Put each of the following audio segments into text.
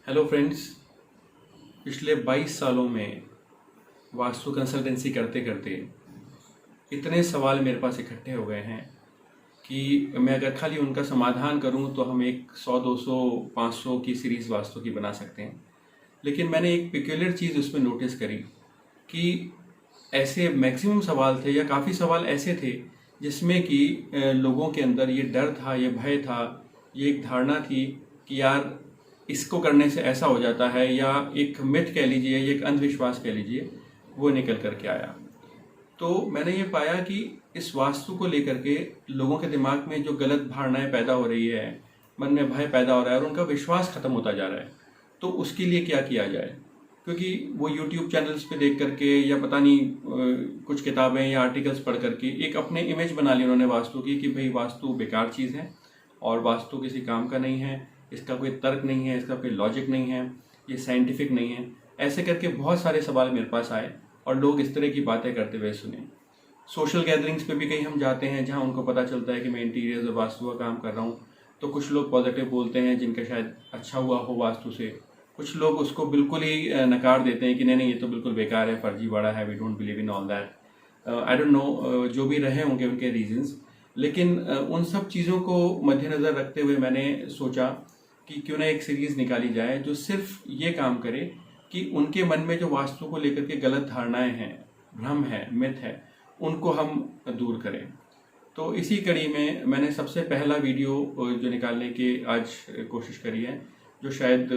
Hello friends. पिछले 22 सालों में वास्तु कंसल्टेंसी करते करते इतने सवाल मेरे पास इकट्ठे हो गए हैं कि मैं अगर खाली उनका समाधान करूं तो हम एक 100 200 500 की सीरीज़ वास्तु की बना सकते हैं। लेकिन मैंने एक पिक्यूलियर चीज़ उसमें नोटिस करी कि ऐसे मैक्सिमम सवाल थे या काफ़ी सवाल ऐसे थे जिसमें कि लोगों के अंदर ये डर था, ये भय था, ये एक धारणा थी कि यार इसको करने से ऐसा हो जाता है, या एक मिथ कह लीजिए या एक अंधविश्वास कह लीजिए, वो निकल करके आया। तो मैंने ये पाया कि इस वास्तु को लेकर के लोगों के दिमाग में जो गलत धारणाएं पैदा हो रही है, मन में भय पैदा हो रहा है और उनका विश्वास खत्म होता जा रहा है। तो उसके लिए क्या किया जाए? क्योंकि वो यूट्यूब चैनल्स पे देख करके या पता नहीं कुछ किताबें या आर्टिकल्स पढ़ करके एक अपने इमेज बना ली उन्होंने वास्तु की कि भाई वास्तु बेकार चीज़ है और वास्तु किसी काम का नहीं है, इसका कोई तर्क नहीं है, इसका कोई लॉजिक नहीं है, ये साइंटिफिक नहीं है। ऐसे करके बहुत सारे सवाल मेरे पास आए और लोग इस तरह की बातें करते हुए सुने। सोशल गैदरिंग्स पे भी कहीं हम जाते हैं जहाँ उनको पता चलता है कि मैं इंटीरियर्स और वास्तु का काम कर रहा हूँ, तो कुछ लोग पॉजिटिव बोलते हैं जिनका शायद अच्छा हुआ हो वास्तु से, कुछ लोग उसको बिल्कुल ही नकार देते हैं कि नहीं नहीं ये तो बिल्कुल बेकार है, फर्जीवाड़ा है, we don't believe in all that. I don't know जो भी रहे होंगे उनके रीजंस। लेकिन उन सब चीज़ों को मद्देनज़र रखते हुए मैंने सोचा कि क्यों ना एक सीरीज़ निकाली जाए जो सिर्फ ये काम करे कि उनके मन में जो वास्तु को लेकर के गलत धारणाएं हैं, भ्रम है, मिथ है, उनको हम दूर करें। तो इसी कड़ी में मैंने सबसे पहला वीडियो जो निकालने की आज कोशिश करी है, जो शायद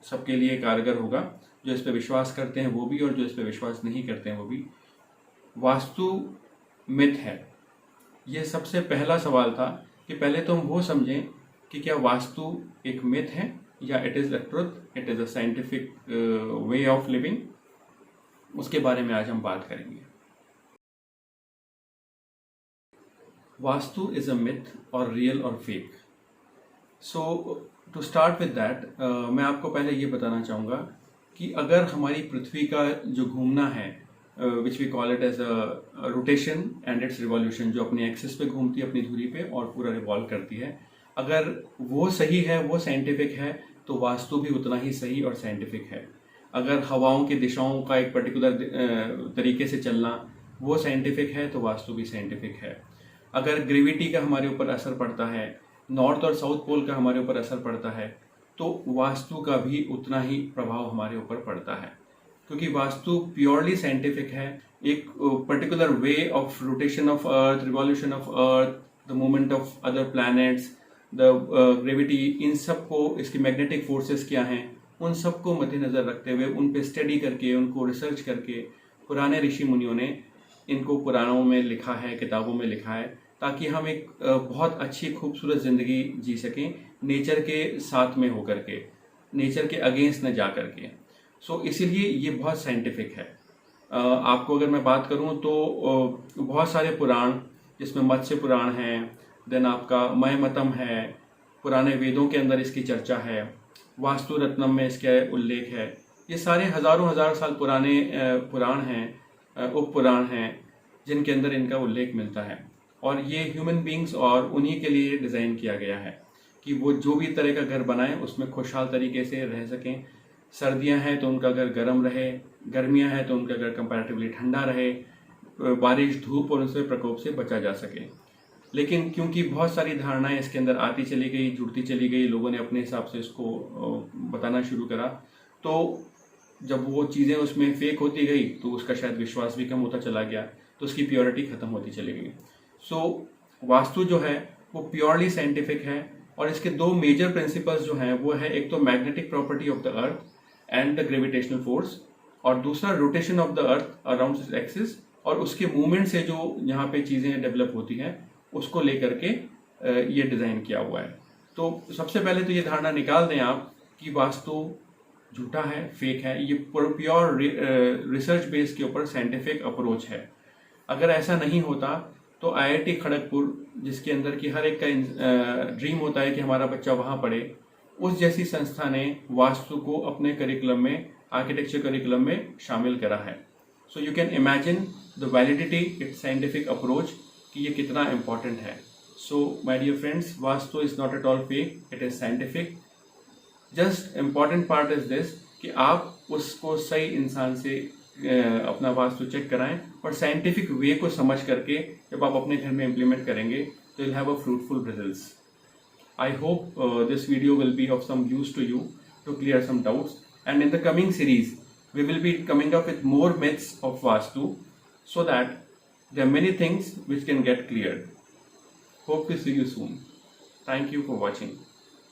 सबके लिए कारगर होगा, जो इस पर विश्वास करते हैं वो भी और जो इस पर विश्वास नहीं करते हैं वो भी। वास्तु मिथ है, ये सबसे पहला सवाल था कि पहले तो हम वो समझें कि क्या वास्तु एक मिथ है या it is a truth, it is a scientific way of living. उसके बारे में आज हम बात करेंगे। वास्तु इज़ अ मिथ और रियल और fake. So to start with that, मैं आपको पहले ये बताना चाहूँगा कि अगर हमारी पृथ्वी का जो घूमना है, which we call it as a rotation and its revolution, जो अपने एक्सिस पे घूमती है, अपनी धुरी पे और पूरा रिवॉल्व करती है, अगर वो सही है, वो साइंटिफिक है, तो वास्तु भी उतना ही सही और साइंटिफिक है। अगर हवाओं की दिशाओं का एक पर्टिकुलर तरीके से चलना वो साइंटिफिक है, तो वास्तु भी साइंटिफिक है। अगर ग्रेविटी का हमारे ऊपर असर पड़ता है, नॉर्थ और साउथ पोल का हमारे ऊपर असर पड़ता है, तो वास्तु का भी उतना ही प्रभाव हमारे ऊपर पड़ता है, क्योंकि वास्तु प्योरली साइंटिफिक है। एक particular way of rotation of earth, revolution of earth, the movement of other planets, the gravity, इन सब को, इसकी मैग्नेटिक फोर्सेस क्या हैं, उन सबको मद्देनजर रखते हुए उन पे स्टडी करके, उनको रिसर्च करके पुराने ऋषि मुनियों ने इनको पुराणों में लिखा है, किताबों में लिखा है, ताकि हम एक बहुत अच्छी खूबसूरत ज़िंदगी जी सकें नेचर के साथ में होकर के, नेचर के अगेंस्ट न जा करके। सो इसीलिए ये बहुत साइंटिफिक है। आपको अगर मैं बात करूं तो बहुत सारे पुराण, जिसमें मत्स्य पुराण है, देन आपका मयमतम है, पुराने वेदों के अंदर इसकी चर्चा है, वास्तु रत्नम में इसका उल्लेख है। ये सारे हजारों हजार साल पुराने पुराण हैं, उप पुराण हैं, जिनके अंदर इनका उल्लेख मिलता है। और ये ह्यूमन बींग्स और उन्हीं के लिए डिज़ाइन किया गया है कि वो जो भी तरह का घर बनाएं उसमें खुशहाल तरीके से रह सकें। सर्दियां हैं तो उनका घर गर्म रहे, गर्मियां हैं तो उनका घर कंपैरेटिवली ठंडा रहे, बारिश, धूप और उनसे प्रकोप से बचा जा सके। लेकिन क्योंकि बहुत सारी धारणाएं इसके अंदर आती चली गई, जुड़ती चली गई, लोगों ने अपने हिसाब से इसको बताना शुरू करा, तो जब वो चीज़ें उसमें फेक होती गई तो उसका शायद विश्वास भी कम होता चला गया, तो उसकी प्योरिटी खत्म होती चली गई। सो वास्तु जो है वो प्योरली साइंटिफिक है और इसके दो मेजर प्रिंसिपल्स जो हैं वो है, एक तो magnetic property of the earth and the gravitational force, और दूसरा rotation of the earth around its axis, और उसके मूवमेंट से जो यहाँ पे चीज़ें डेवलप होती हैं उसको लेकर के ये डिज़ाइन किया हुआ है। तो सबसे पहले तो ये धारणा निकाल दें आप कि वास्तु झूठा है, फेक है। ये प्योर रिसर्च बेस के ऊपर साइंटिफिक अप्रोच है। अगर ऐसा नहीं होता तो आईआईटी खड़गपुर, जिसके अंदर की हर एक का ड्रीम होता है कि हमारा बच्चा वहाँ पढ़े, उस जैसी संस्था ने वास्तु को अपने करिकुलम में, आर्किटेक्चर करिकुलम में शामिल करा है। So you can imagine the validity, it's scientific approach, कि ये कितना इम्पॉर्टेंट है। So my dear friends, Vastu is not at all fake, it is scientific. Just important part is this कि आप उसको सही इंसान से अपना वास्तु चेक कराएं और साइंटिफिक वे को समझ करके जब आप अपने घर में इम्प्लीमेंट करेंगे तो you'll have a fruitful results. I hope this video will be of some use to you to clear some doubts, and in the coming series we will be coming up with more myths of Vastu so that there are many things which can get cleared. Hope to see you soon. Thank you for watching.